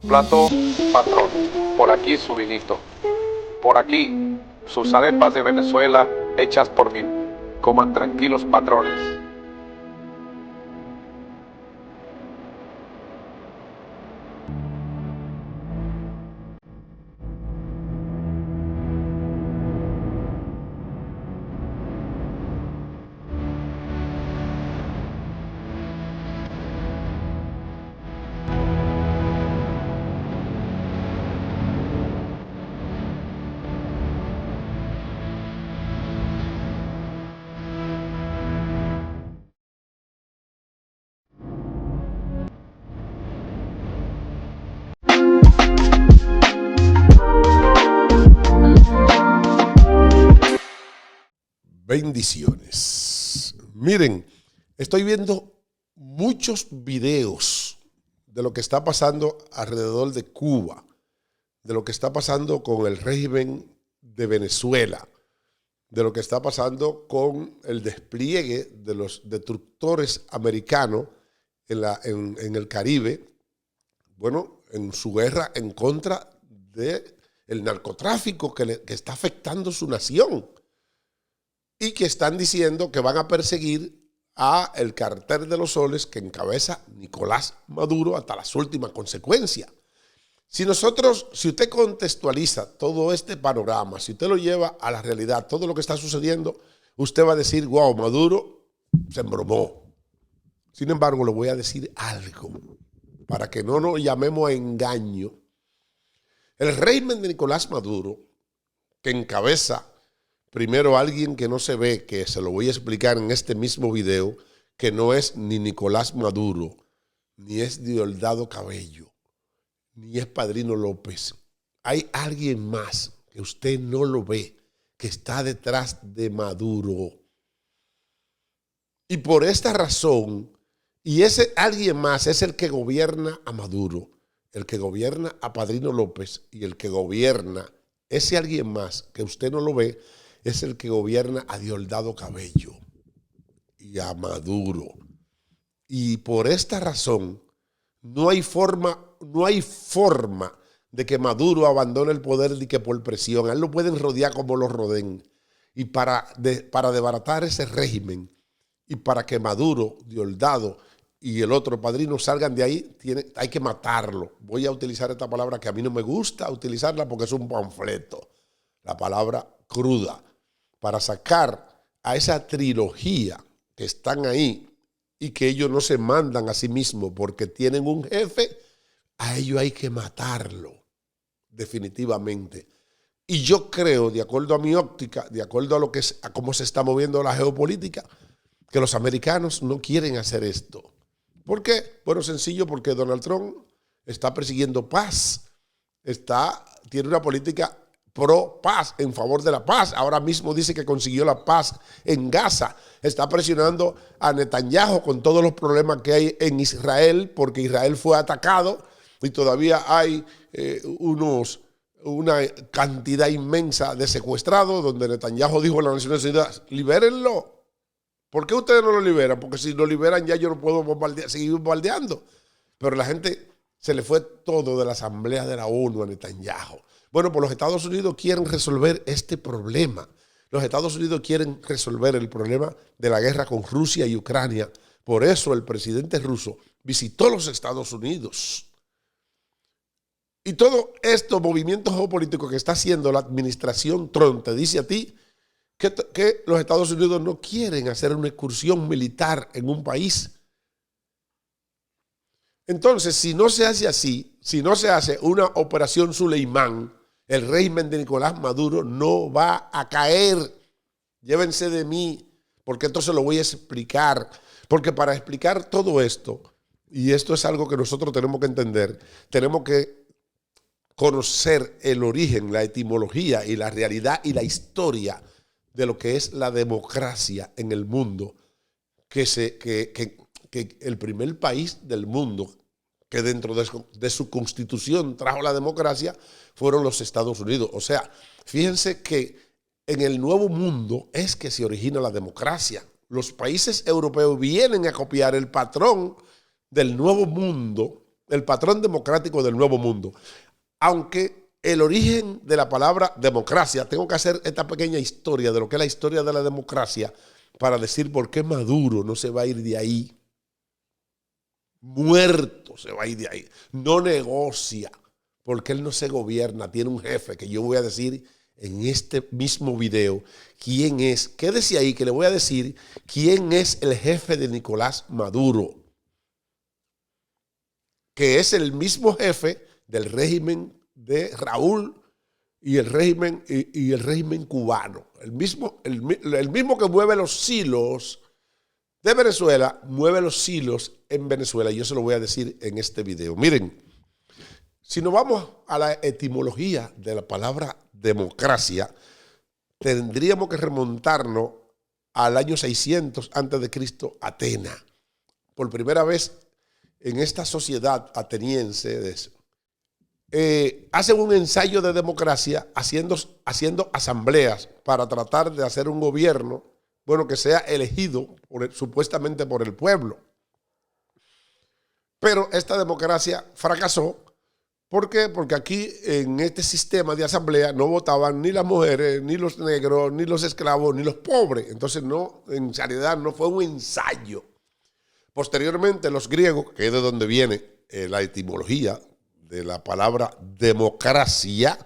Plato, patrón. Por aquí su vinito. Por aquí sus arepas de Venezuela hechas por mí. Coman tranquilos, patrones. Bendiciones. Miren, estoy viendo muchos videos de lo que está pasando alrededor de Cuba, de lo que está pasando con el régimen de Venezuela, de lo que está pasando con el despliegue de los destructores americanos en el Caribe, bueno, en su guerra en contra del narcotráfico que está afectando su nación. Y que están diciendo que van a perseguir a el cartel de los soles que encabeza Nicolás Maduro hasta las últimas consecuencias. Si usted contextualiza todo este panorama, si usted lo lleva a la realidad, todo lo que está sucediendo, usted va a decir, wow, Maduro se embromó. Sin embargo, le voy a decir algo para que no nos llamemos a engaño. El régimen de Nicolás Maduro, que encabeza primero alguien que no se ve, que se lo voy a explicar en este mismo video, que no es ni Nicolás Maduro, ni es Diosdado Cabello, ni es Padrino López. Hay alguien más que usted no lo ve, que está detrás de Maduro. Y por esta razón, y ese alguien más es el que gobierna a Maduro, el que gobierna a Padrino López y el que gobierna, ese alguien más que usted no lo ve, es el que gobierna a Diosdado Cabello y a Maduro. Y por esta razón, no hay forma de que Maduro abandone el poder ni que por presión. A él lo pueden rodear como lo rodeen. Y para desbaratar ese régimen y para que Maduro, Diosdado y el otro Padrino salgan de ahí, hay que matarlo. Voy a utilizar esta palabra que a mí no me gusta utilizarla porque es un panfleto. La palabra cruda, para sacar a esa trilogía que están ahí y que ellos no se mandan a sí mismos porque tienen un jefe, a ellos hay que matarlo, definitivamente. Y yo creo, de acuerdo a mi óptica, de acuerdo a cómo se está moviendo la geopolítica, que los americanos no quieren hacer esto. ¿Por qué? Bueno, sencillo, porque Donald Trump está persiguiendo paz, tiene una política pro paz, en favor de la paz. Ahora mismo dice que consiguió la paz en Gaza. Está presionando a Netanyahu con todos los problemas que hay en Israel, porque Israel fue atacado y todavía hay una cantidad inmensa de secuestrados, donde Netanyahu dijo a las Naciones Unidas, libérenlo. ¿Por qué ustedes no lo liberan? Porque si lo liberan ya yo no puedo seguir bombardeando. Pero la gente se le fue todo de la Asamblea de la ONU a Netanyahu. Bueno, pues los Estados Unidos quieren resolver este problema. Los Estados Unidos quieren resolver el problema de la guerra con Rusia y Ucrania. Por eso el presidente ruso visitó los Estados Unidos. Y todo estos movimientos geopolíticos que está haciendo la administración Trump te dice a ti que los Estados Unidos no quieren hacer una excursión militar en un país. Entonces, si no se hace así, si no se hace una operación Suleimán, el régimen de Nicolás Maduro no va a caer. Llévense de mí, porque entonces lo voy a explicar. Porque para explicar todo esto, y esto es algo que nosotros tenemos que entender, tenemos que conocer el origen, la etimología y la realidad y la historia de lo que es la democracia en el mundo, que el primer país del mundo que dentro de su constitución trajo la democracia fueron los Estados Unidos. O sea, fíjense que en el Nuevo Mundo es que se origina la democracia. Los países europeos vienen a copiar el patrón del Nuevo Mundo el patrón democrático del Nuevo Mundo. Aunque el origen de la palabra democracia, tengo que hacer esta pequeña historia de lo que es la historia de la democracia para decir por qué Maduro no se va a ir de ahí. Muerto se va a ir de ahí. No negocia, porque él no se gobierna, tiene un jefe que yo voy a decir en este mismo video quién es. Quédese ahí que le voy a decir quién es el jefe de Nicolás Maduro, que es el mismo jefe del régimen de Raúl y el régimen cubano. El mismo que mueve los hilos de Venezuela, mueve los hilos en Venezuela. Y yo se lo voy a decir en este video. Miren, si nos vamos a la etimología de la palabra democracia, tendríamos que remontarnos al año 600 a.C., Atenas. Por primera vez en esta sociedad ateniense, hacen un ensayo de democracia haciendo asambleas para tratar de hacer un gobierno, bueno, que sea elegido supuestamente por el pueblo. Pero esta democracia fracasó. ¿Por qué? Porque aquí en este sistema de asamblea no votaban ni las mujeres, ni los negros, ni los esclavos, ni los pobres. Entonces no, en realidad no fue un ensayo. Posteriormente los griegos, que es de donde viene la etimología de la palabra democracia,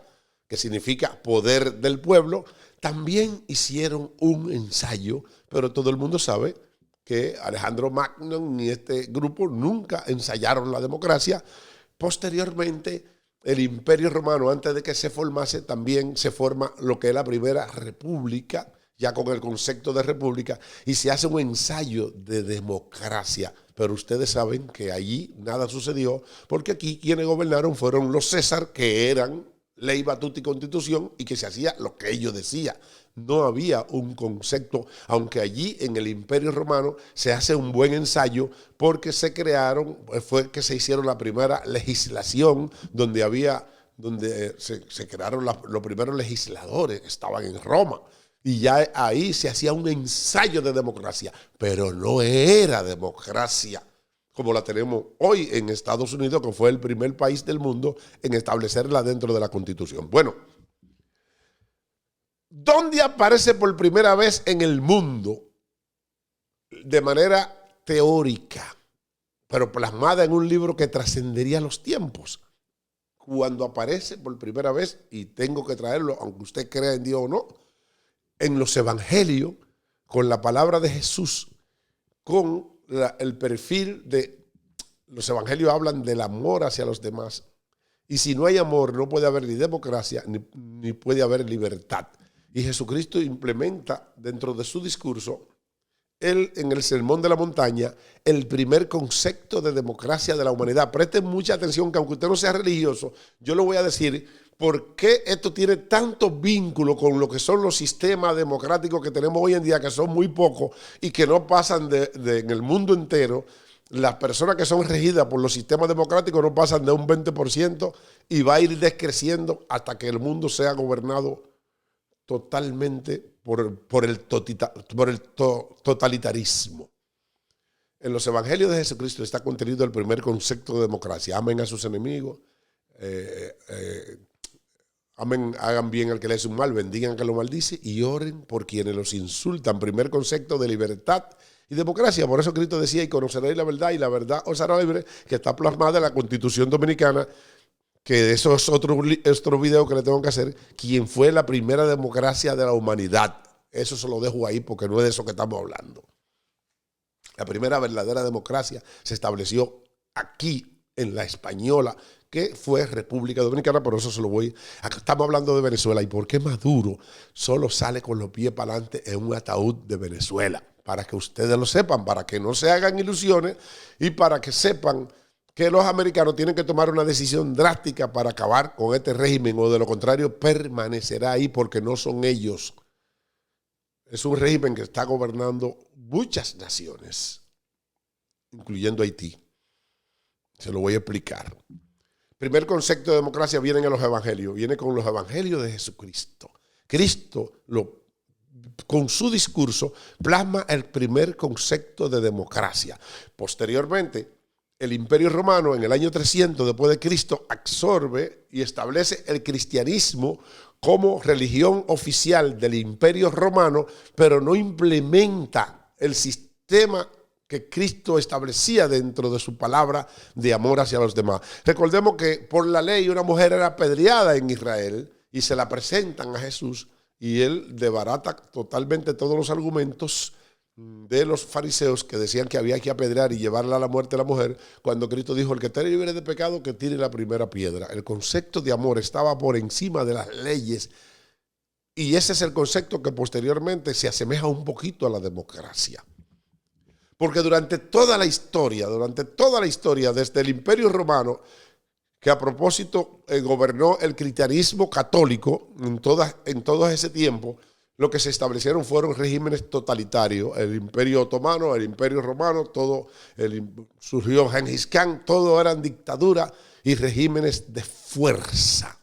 que significa poder del pueblo, también hicieron un ensayo, pero todo el mundo sabe que Alejandro Magno y este grupo nunca ensayaron la democracia. Posteriormente, el Imperio Romano, antes de que se formase, también se forma lo que es la Primera República, ya con el concepto de república, y se hace un ensayo de democracia. Pero ustedes saben que allí nada sucedió, porque aquí quienes gobernaron fueron los César, que eran ley, batuta y constitución, y que se hacía lo que ellos decían. No había un concepto, aunque allí en el Imperio Romano se hace un buen ensayo, porque se crearon, fue que se hicieron la primera legislación, donde se crearon los primeros legisladores, que estaban en Roma. Y ya ahí se hacía un ensayo de democracia, pero no era democracia como la tenemos hoy en Estados Unidos, que fue el primer país del mundo en establecerla dentro de la Constitución. Bueno, ¿dónde aparece por primera vez en el mundo de manera teórica, pero plasmada en un libro que trascendería los tiempos? Cuando aparece por primera vez, y tengo que traerlo, aunque usted crea en Dios o no, en los evangelios, con la palabra de Jesús, con el perfil de... Los evangelios hablan del amor hacia los demás. Y si no hay amor, no puede haber ni democracia, ni puede haber libertad. Y Jesucristo implementa dentro de su discurso, él en el Sermón de la Montaña, el primer concepto de democracia de la humanidad. Presten mucha atención, que aunque usted no sea religioso, yo le voy a decir por qué esto tiene tanto vínculo con lo que son los sistemas democráticos que tenemos hoy en día, que son muy pocos y que no pasan en el mundo entero. Las personas que son regidas por los sistemas democráticos no pasan de un 20% y va a ir descreciendo hasta que el mundo sea gobernado totalmente por el totalitarismo. En los evangelios de Jesucristo está contenido el primer concepto de democracia. Amen a sus enemigos, amen, hagan bien al que les hace un mal, bendigan al que lo maldice y oren por quienes los insultan. Primer concepto de libertad y democracia. Por eso Cristo decía, y conoceréis la verdad, y la verdad os hará libre, que está plasmada en la Constitución Dominicana, que eso es otro video que le tengo que hacer, quien fue la primera democracia de la humanidad. Eso se lo dejo ahí porque no es de eso que estamos hablando. La primera verdadera democracia se estableció aquí, en la española, que fue República Dominicana, por eso se lo voy. Acá estamos hablando de Venezuela. ¿Y por qué Maduro solo sale con los pies para adelante en un ataúd de Venezuela? Para que ustedes lo sepan, para que no se hagan ilusiones y para que sepan que los americanos tienen que tomar una decisión drástica para acabar con este régimen, o de lo contrario permanecerá ahí porque no son ellos. Es un régimen que está gobernando muchas naciones, incluyendo Haití. Se lo voy a explicar. Primer concepto de democracia viene en los evangelios, viene con los evangelios de Jesucristo. Cristo, con su discurso, plasma el primer concepto de democracia. Posteriormente, el Imperio Romano en el año 300 después de Cristo absorbe y establece el cristianismo como religión oficial del Imperio Romano, pero no implementa el sistema que Cristo establecía dentro de su palabra de amor hacia los demás. Recordemos que por la ley una mujer era apedreada en Israel y se la presentan a Jesús y él desbarata totalmente todos los argumentos de los fariseos que decían que había que apedrear y llevarla a la muerte a la mujer, cuando Cristo dijo: el que esté libre de pecado, que tire la primera piedra. El concepto de amor estaba por encima de las leyes, y ese es el concepto que posteriormente se asemeja un poquito a la democracia. Porque durante toda la historia, desde el Imperio Romano, que a propósito gobernó el cristianismo católico en todo ese tiempo, lo que se establecieron fueron regímenes totalitarios. El Imperio Otomano, el Imperio Romano, surgió Gengis Khan, todo eran dictaduras y regímenes de fuerza.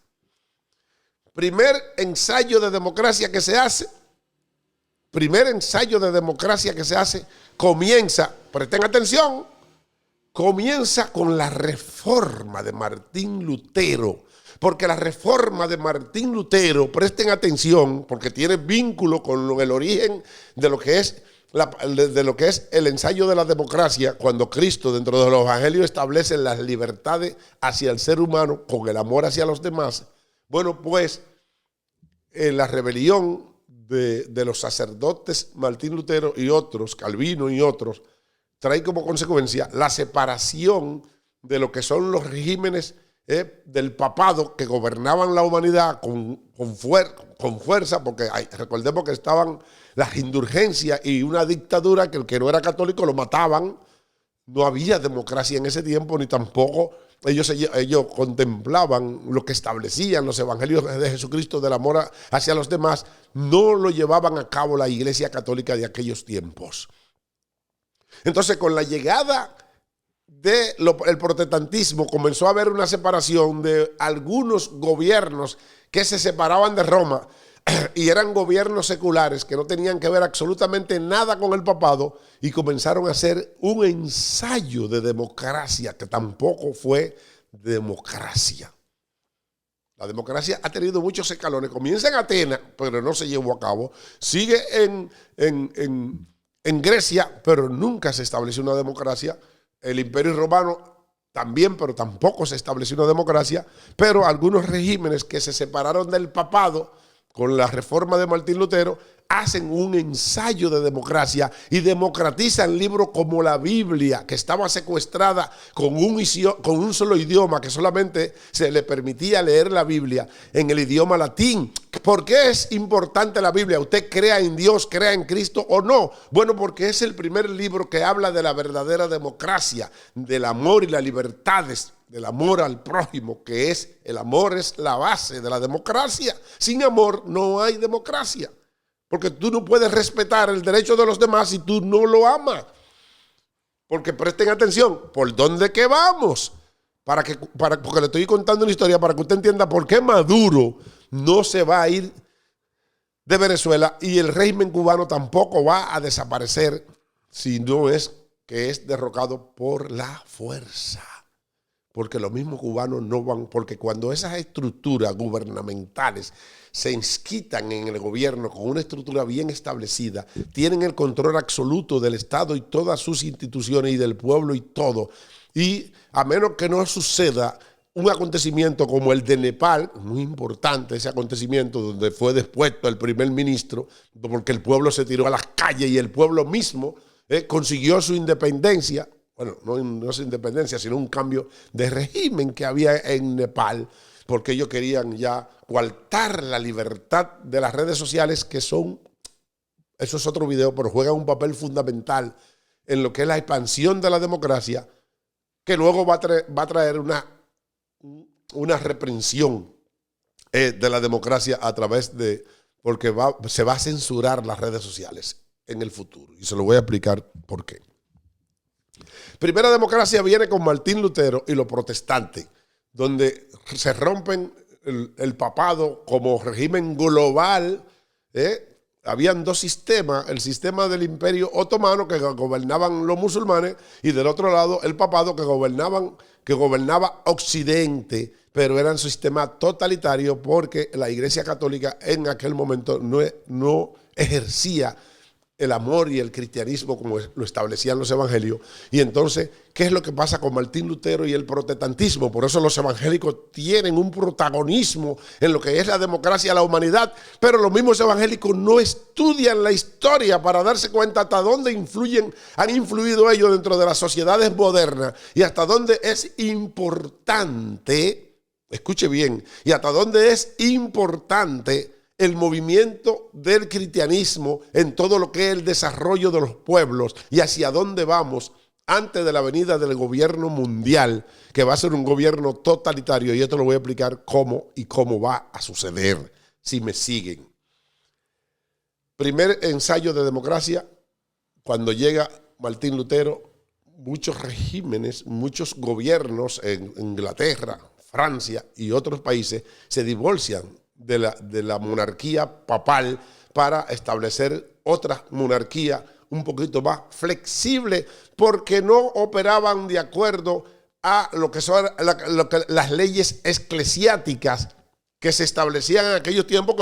Primer ensayo de democracia que se hace, comienza, presten atención, comienza con la reforma de Martín Lutero. Porque la reforma de Martín Lutero, presten atención, porque tiene vínculo con el origen de lo que es el ensayo de la democracia, cuando Cristo dentro de los evangelios establece las libertades hacia el ser humano con el amor hacia los demás. Bueno, pues la rebelión de los sacerdotes Martín Lutero y otros, Calvino y otros, trae como consecuencia la separación de lo que son los regímenes del papado que gobernaban la humanidad con fuerza, porque recordemos que estaban las indulgencias y una dictadura que el que no era católico lo mataban. No había democracia en ese tiempo, ni tampoco ellos contemplaban lo que establecían los evangelios de Jesucristo del amor hacia los demás. No lo llevaban a cabo la Iglesia Católica de aquellos tiempos. Entonces, con la llegada del protestantismo, comenzó a haber una separación de algunos gobiernos que se separaban de Roma y eran gobiernos seculares que no tenían que ver absolutamente nada con el papado, y comenzaron a hacer un ensayo de democracia que tampoco fue democracia. La democracia ha tenido muchos escalones. Comienza en Atenas, pero no se llevó a cabo. Sigue en Grecia, pero nunca se estableció una democracia. El Imperio Romano también, pero tampoco se estableció una democracia. Pero algunos regímenes que se separaron del papado con la reforma de Martín Lutero hacen un ensayo de democracia y democratizan libros como la Biblia, que estaba secuestrada con un solo idioma, que solamente se le permitía leer la Biblia en el idioma latín. ¿Por qué es importante la Biblia? ¿Usted crea en Dios, crea en Cristo o no? Bueno, porque es el primer libro que habla de la verdadera democracia, del amor y las libertades, del amor al prójimo, que es el amor, es la base de la democracia. Sin amor no hay democracia, porque tú no puedes respetar el derecho de los demás si tú no lo amas. Porque presten atención, ¿por dónde que vamos? Porque le estoy contando una historia para que usted entienda por qué Maduro no se va a ir de Venezuela y el régimen cubano tampoco va a desaparecer si no es que es derrocado por la fuerza. Porque los mismos cubanos no van, porque cuando esas estructuras gubernamentales se insquitan en el gobierno con una estructura bien establecida, tienen el control absoluto del Estado y todas sus instituciones y del pueblo y todo. Y a menos que no suceda un acontecimiento como el de Nepal, muy importante ese acontecimiento donde fue depuesto el primer ministro, porque el pueblo se tiró a las calles y el pueblo mismo consiguió su independencia. Bueno, no es independencia, sino un cambio de régimen que había en Nepal, porque ellos querían ya coartar la libertad de las redes sociales, que eso es otro video, pero juegan un papel fundamental en lo que es la expansión de la democracia, que luego va a traer una reprensión de la democracia a través de, porque se va a censurar las redes sociales en el futuro. Y se lo voy a explicar por qué. Primera democracia viene con Martín Lutero y los protestantes, donde se rompen el papado como régimen global habían dos sistemas, el sistema del Imperio Otomano que gobernaban los musulmanes y del otro lado el papado que gobernaba Occidente, pero eran sistemas totalitarios porque la Iglesia Católica en aquel momento no ejercía el amor y el cristianismo como lo establecían los evangelios. Y entonces, ¿qué es lo que pasa con Martín Lutero y el protestantismo? Por eso los evangélicos tienen un protagonismo en lo que es la democracia de la humanidad, pero los mismos evangélicos no estudian la historia para darse cuenta hasta dónde han influido ellos dentro de las sociedades modernas y hasta dónde es importante, escuche bien, y hasta dónde es importante el movimiento del cristianismo en todo lo que es el desarrollo de los pueblos y hacia dónde vamos antes de la venida del gobierno mundial, que va a ser un gobierno totalitario. Y esto lo voy a explicar cómo va a suceder, si me siguen. Primer ensayo de democracia, cuando llega Martín Lutero, muchos regímenes, muchos gobiernos en Inglaterra, Francia y otros países se divorcian de la monarquía papal para establecer otra monarquía un poquito más flexible, porque no operaban de acuerdo a lo que son las leyes eclesiásticas que se establecían en aquellos tiempos,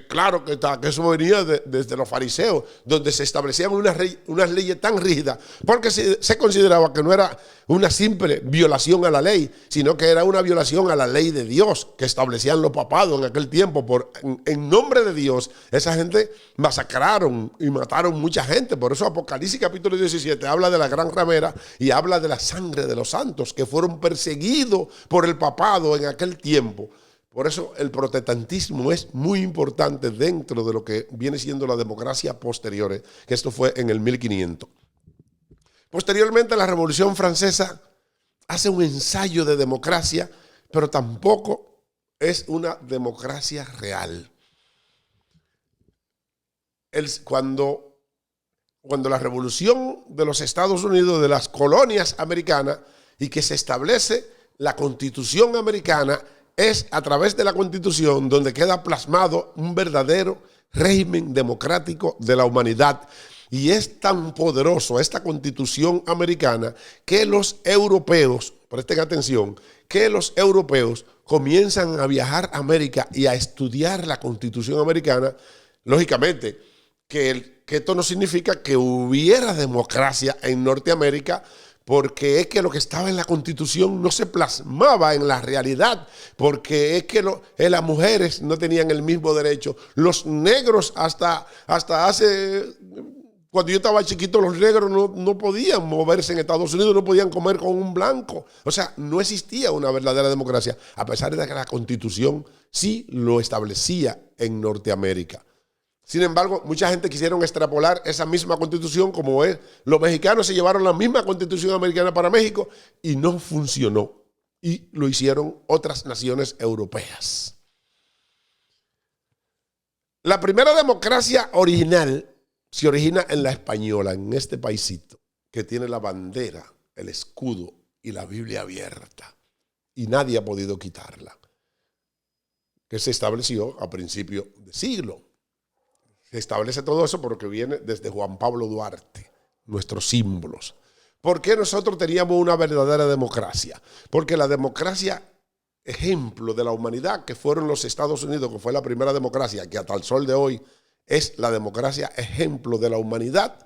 claro que eso venía desde los fariseos, donde se establecían unas leyes tan rígidas, porque se consideraba que no era una simple violación a la ley, sino que era una violación a la ley de Dios que establecían los papados en aquel tiempo. En nombre de Dios, esa gente masacraron y mataron mucha gente. Por eso Apocalipsis capítulo 17 habla de la gran ramera y habla de la sangre de los santos que fueron perseguidos por el papado en aquel tiempo. Por eso el protestantismo es muy importante dentro de lo que viene siendo la democracia posterior, que esto fue en el 1500. Posteriormente la Revolución Francesa hace un ensayo de democracia, pero tampoco es una democracia real. Cuando la Revolución de los Estados Unidos, de las colonias americanas, y que se establece la Constitución americana, es a través de la Constitución donde queda plasmado un verdadero régimen democrático de la humanidad. Y es tan poderoso esta Constitución americana que los europeos, presten atención, que los europeos comienzan a viajar a América y a estudiar la Constitución americana. Lógicamente, que esto no significa que hubiera democracia en Norteamérica, porque es que lo que estaba en la Constitución no se plasmaba en la realidad, porque es que las mujeres no tenían el mismo derecho. Los negros hasta cuando yo estaba chiquito, los negros no podían moverse en Estados Unidos, no podían comer con un blanco. O sea, no existía una verdadera democracia, a pesar de que la Constitución sí lo establecía en Norteamérica. Sin embargo, mucha gente quisieron extrapolar esa misma Constitución como es. Los mexicanos se llevaron la misma Constitución americana para México y no funcionó. Y lo hicieron otras naciones europeas. La primera democracia original se origina en la española, en este paisito, que tiene la bandera, el escudo y la Biblia abierta. Y nadie ha podido quitarla. Que se estableció a principios de siglo. Se establece todo eso porque viene desde Juan Pablo Duarte, nuestros símbolos. ¿Por qué nosotros teníamos una verdadera democracia? Porque la democracia, ejemplo de la humanidad, que fueron los Estados Unidos, que fue la primera democracia, que hasta el sol de hoy es la democracia ejemplo de la humanidad,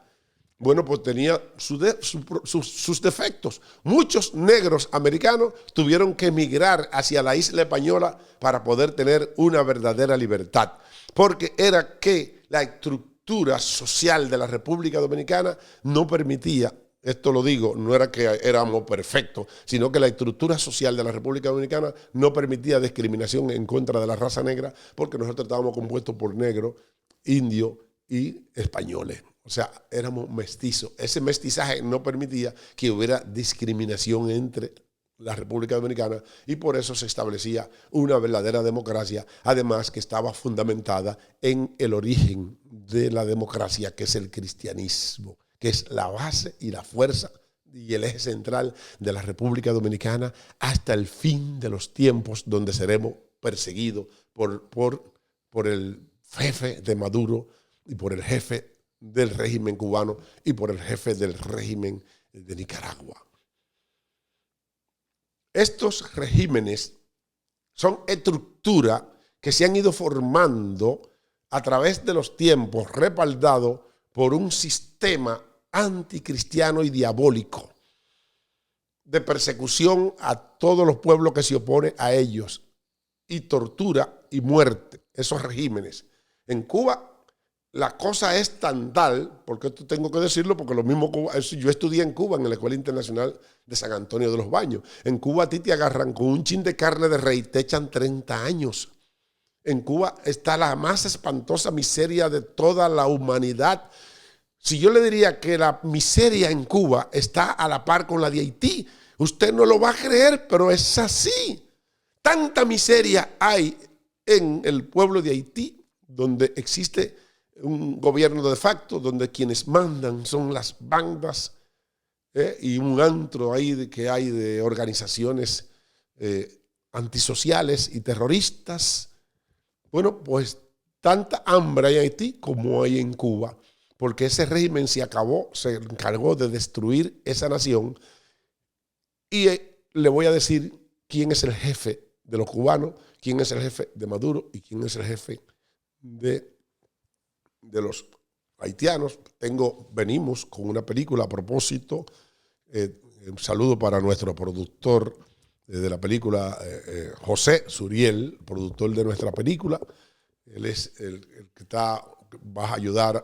bueno, pues tenía sus defectos. Muchos negros americanos tuvieron que emigrar hacia la isla española para poder tener una verdadera libertad, porque era que la estructura social de la República Dominicana no permitía, esto lo digo, no era que éramos perfectos, sino que la estructura social de la República Dominicana no permitía discriminación en contra de la raza negra, porque nosotros estábamos compuestos por negros, indios y españoles. O sea, éramos mestizos. Ese mestizaje no permitía que hubiera discriminación entre la República Dominicana y por eso se establecía una verdadera democracia, además que estaba fundamentada en el origen de la democracia, que es el cristianismo, que es la base y la fuerza y el eje central de la República Dominicana hasta el fin de los tiempos, donde seremos perseguidos por el jefe de Maduro y por el jefe del régimen cubano y por el jefe del régimen de Nicaragua. Estos regímenes son estructuras que se han ido formando a través de los tiempos, respaldado por un sistema anticristiano y diabólico de persecución a todos los pueblos que se oponen a ellos y tortura y muerte, esos regímenes. En Cuba la cosa es tan tal, porque esto tengo que decirlo, porque lo mismo, yo estudié en Cuba, en la Escuela Internacional de San Antonio de los Baños. En Cuba a ti te agarran con un chin de carne de rey, te echan 30 años. En Cuba está la más espantosa miseria de toda la humanidad. Si yo le diría que la miseria en Cuba está a la par con la de Haití, usted no lo va a creer, pero es así. Tanta miseria hay en el pueblo de Haití, donde existe un gobierno de facto, donde quienes mandan son las bandas y un antro ahí que hay de organizaciones antisociales y terroristas. Bueno, pues tanta hambre hay en Haití como hay en Cuba, porque ese régimen se encargó de destruir esa nación. Y le voy a decir quién es el jefe de los cubanos, quién es el jefe de Maduro y quién es el jefe de los haitianos. Venimos con una película a propósito. Un saludo para nuestro productor de la película, José Suriel, productor de nuestra película. Él es el que va a ayudar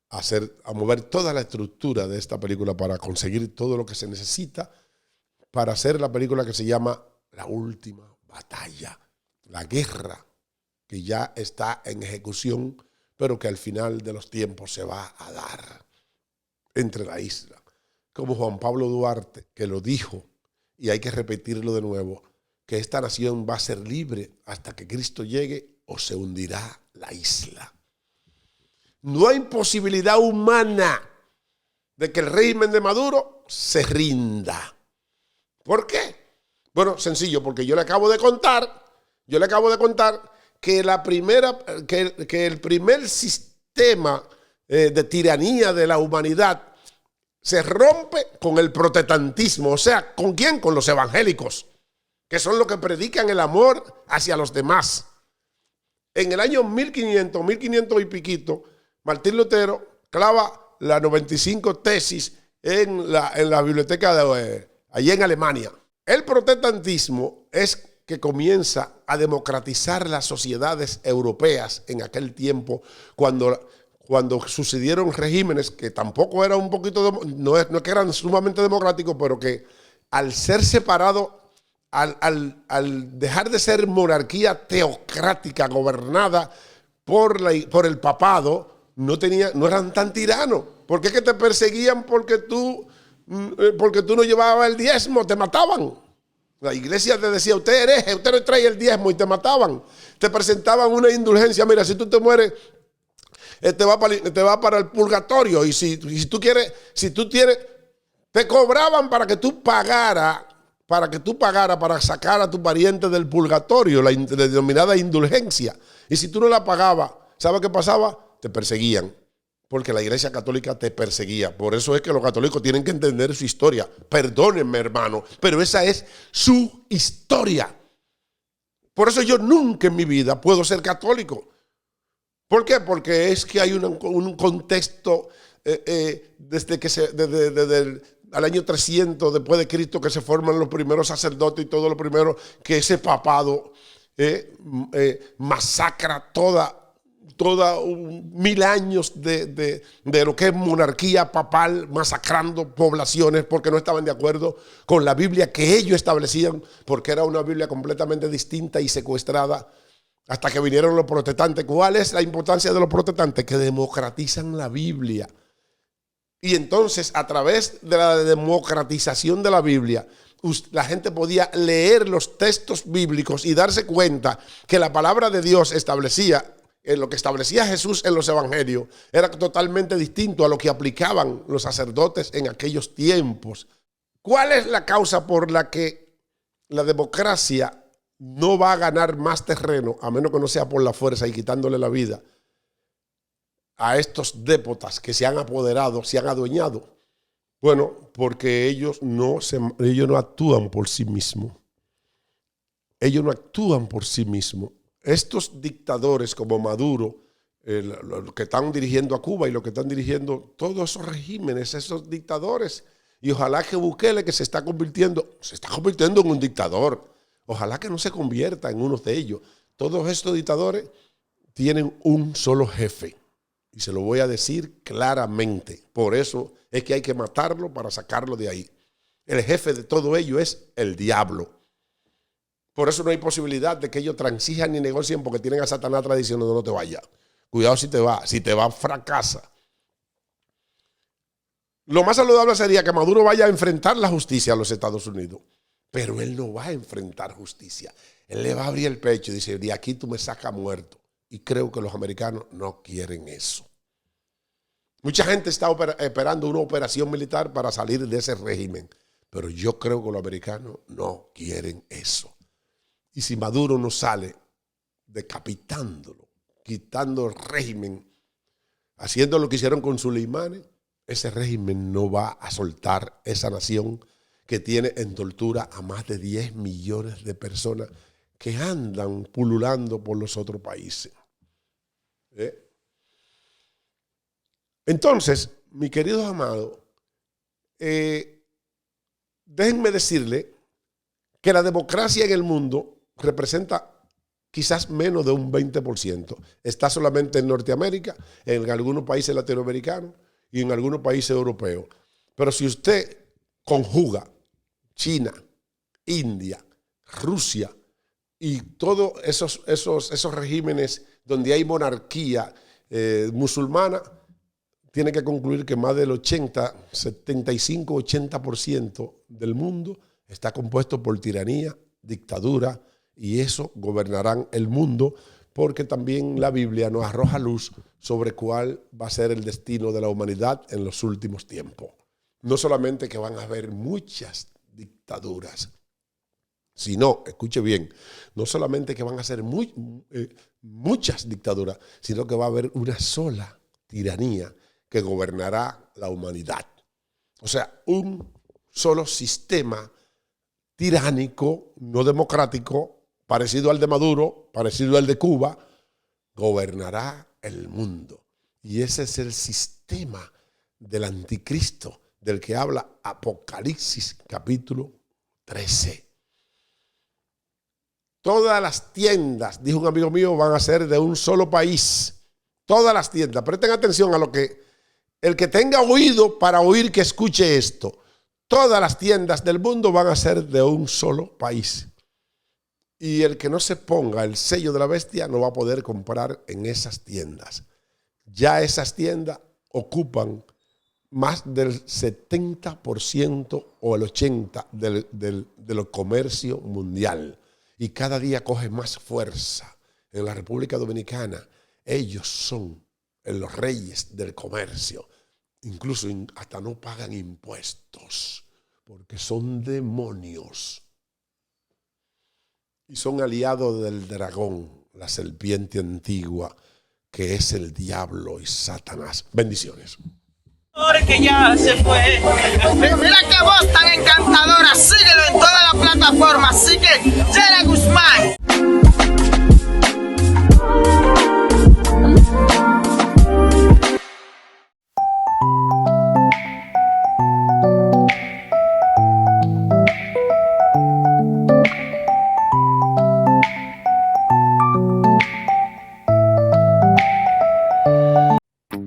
a mover toda la estructura de esta película para conseguir todo lo que se necesita para hacer la película que se llama La Última Batalla, la guerra que ya está en ejecución, pero que al final de los tiempos se va a dar entre la isla. Como Juan Pablo Duarte, que lo dijo, y hay que repetirlo de nuevo, que esta nación va a ser libre hasta que Cristo llegue o se hundirá la isla. No hay posibilidad humana de que el régimen de Maduro se rinda. ¿Por qué? Bueno, sencillo, porque yo le acabo de contar que el primer sistema de tiranía de la humanidad se rompe con el protestantismo. O sea, ¿con quién? Con los evangélicos, que son los que predican el amor hacia los demás. En el año 1500 y piquito, Martín Lutero clava las 95 tesis en la biblioteca allí en Alemania. El protestantismo es que comienza a democratizar las sociedades europeas en aquel tiempo, cuando sucedieron regímenes que tampoco eran no es que eran sumamente democráticos, pero que al ser separados, al dejar de ser monarquía teocrática gobernada por el papado, no eran tan tiranos. ¿Por qué que te perseguían? Porque tú no llevabas el diezmo, te mataban. La iglesia te decía, usted hereje, usted no trae el diezmo, y te mataban. Te presentaban una indulgencia. Mira, si tú te mueres, te va para el purgatorio. Y si tú quieres, te cobraban para que tú pagaras para sacar a tu pariente del purgatorio, la denominada indulgencia. Y si tú no la pagabas, ¿sabes qué pasaba? Te perseguían, porque la iglesia católica te perseguía. Por eso es que los católicos tienen que entender su historia. Perdónenme, hermano, pero esa es su historia. Por eso yo nunca en mi vida puedo ser católico. ¿Por qué? Porque es que hay un contexto desde al año 300 después de Cristo, que se forman los primeros sacerdotes y todo lo primero, que ese papado masacra toda 1000 años de lo que es monarquía papal, masacrando poblaciones porque no estaban de acuerdo con la Biblia que ellos establecían, porque era una Biblia completamente distinta y secuestrada, hasta que vinieron los protestantes. ¿Cuál es la importancia de los protestantes? Que democratizan la Biblia. Y entonces, a través de la democratización de la Biblia, la gente podía leer los textos bíblicos y darse cuenta que la palabra de Dios establecía, lo que establecía Jesús en los evangelios, era totalmente distinto a lo que aplicaban los sacerdotes en aquellos tiempos. ¿Cuál es la causa por la que la democracia no va a ganar más terreno, a menos que no sea por la fuerza y quitándole la vida a estos dépotas que se han apoderado, se han adueñado? Bueno, porque ellos no actúan por sí mismos. Ellos no actúan por sí mismos. Estos dictadores como Maduro, los que están dirigiendo a Cuba y los que están dirigiendo todos esos regímenes, esos dictadores, y ojalá que Bukele, que se está convirtiendo en un dictador, ojalá que no se convierta en uno de ellos. Todos estos dictadores tienen un solo jefe, y se lo voy a decir claramente. Por eso es que hay que matarlo para sacarlo de ahí. El jefe de todo ello es el diablo. Por eso no hay posibilidad de que ellos transijan ni negocien, porque tienen a Satanás atrás diciendo no te vayas. Cuidado si te va, fracasa. Lo más saludable sería que Maduro vaya a enfrentar la justicia a los Estados Unidos. Pero él no va a enfrentar justicia. Él le va a abrir el pecho y dice, de aquí tú me sacas muerto. Y creo que los americanos no quieren eso. Mucha gente está esperando una operación militar para salir de ese régimen. Pero yo creo que los americanos no quieren eso. Y si Maduro no sale decapitándolo, quitando el régimen, haciendo lo que hicieron con Soleimani, ese régimen no va a soltar esa nación que tiene en tortura a más de 10 millones de personas que andan pululando por los otros países. Entonces, mis queridos amados, déjenme decirle que la democracia en el mundo representa quizás menos de un 20%. Está solamente en Norteamérica, en algunos países latinoamericanos y en algunos países europeos. Pero si usted conjuga China, India, Rusia y todos esos regímenes donde hay monarquía musulmana, tiene que concluir que más del 75-80% del mundo está compuesto por tiranía, dictadura, y eso gobernarán el mundo, porque también la Biblia nos arroja luz sobre cuál va a ser el destino de la humanidad en los últimos tiempos. No solamente que van a haber muchas dictaduras, sino, escuche bien, no solamente que van a ser muchas dictaduras, sino que va a haber una sola tiranía que gobernará la humanidad. O sea, un solo sistema tiránico, no democrático, parecido al de Maduro, parecido al de Cuba, gobernará el mundo. Y ese es el sistema del anticristo, del que habla Apocalipsis capítulo 13. Todas las tiendas, dijo un amigo mío, van a ser de un solo país. Todas las tiendas. Presten atención a lo que el que tenga oído para oír, que escuche esto. Todas las tiendas del mundo van a ser de un solo país. Y el que no se ponga el sello de la bestia no va a poder comprar en esas tiendas. Ya esas tiendas ocupan más del 70% o el 80% del comercio mundial. Y cada día coge más fuerza. En la República Dominicana, ellos son los reyes del comercio. Incluso hasta no pagan impuestos, porque son demonios. Y son aliados del dragón, la serpiente antigua, que es el diablo y Satanás. Bendiciones. Que ya se fue. Mira qué voz tan encantadora. Síguelo en todas las plataformas. Sigue Yera Guzmán.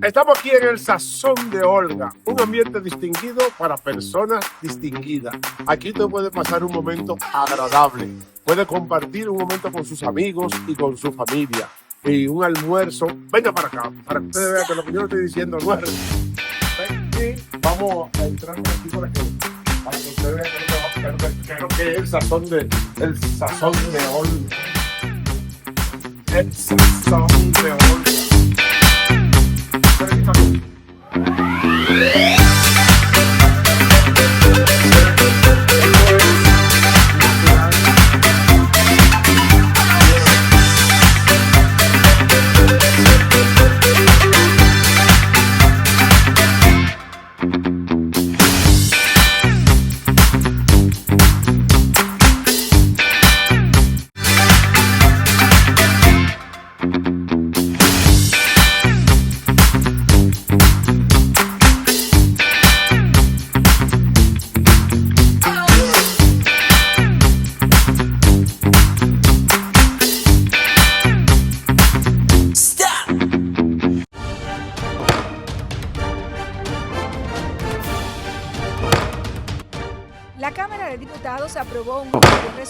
Estamos aquí en el Sazón de Olga, un ambiente distinguido para personas distinguidas. Aquí usted puede pasar un momento agradable, puede compartir un momento con sus amigos y con su familia. Y un almuerzo, venga para acá, para que usted vea que lo que yo le estoy diciendo no es. Y vamos a entrar aquí por aquí, para que usted vea que es el sazón de Olga. El Sazón de Olga.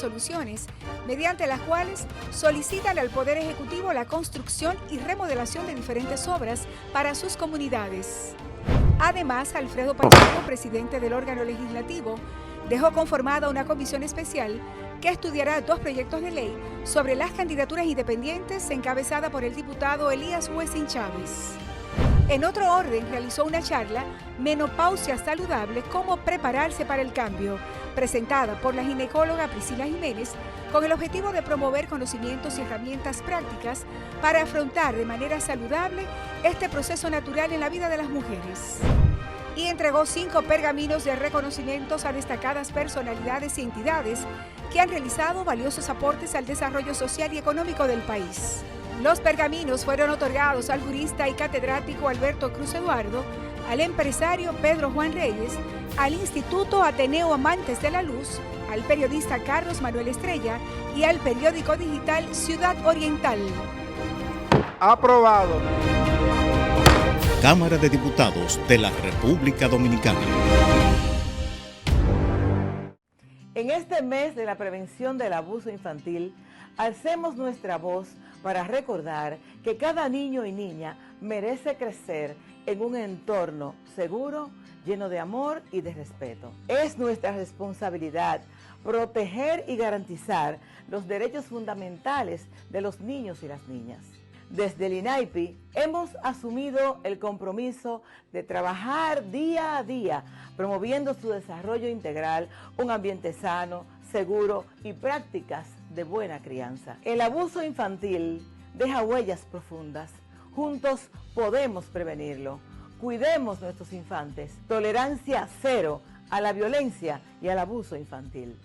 resoluciones mediante las cuales solicitan al Poder Ejecutivo la construcción y remodelación de diferentes obras para sus comunidades. Además, Alfredo Pacheco, presidente del órgano legislativo, dejó conformada una comisión especial que estudiará 2 proyectos de ley sobre las candidaturas independientes encabezada por el diputado Elías Huesín Chávez. En otro orden, realizó una charla Menopausia Saludable, cómo prepararse para el cambio, presentada por la ginecóloga Priscila Jiménez, con el objetivo de promover conocimientos y herramientas prácticas para afrontar de manera saludable este proceso natural en la vida de las mujeres. Y entregó 5 pergaminos de reconocimientos a destacadas personalidades y entidades que han realizado valiosos aportes al desarrollo social y económico del país. Los pergaminos fueron otorgados al jurista y catedrático Alberto Cruz Eduardo, al empresario Pedro Juan Reyes, al Instituto Ateneo Amantes de la Luz, al periodista Carlos Manuel Estrella y al periódico digital Ciudad Oriental. Aprobado. Cámara de Diputados de la República Dominicana. En este mes de la prevención del abuso infantil, alcemos nuestra voz para recordar que cada niño y niña merece crecer en un entorno seguro, lleno de amor y de respeto. Es nuestra responsabilidad proteger y garantizar los derechos fundamentales de los niños y las niñas. Desde el INAIPI hemos asumido el compromiso de trabajar día a día promoviendo su desarrollo integral, un ambiente sano, seguro y prácticas de buena crianza. El abuso infantil deja huellas profundas. Juntos podemos prevenirlo. Cuidemos nuestros infantes. Tolerancia cero a la violencia y al abuso infantil.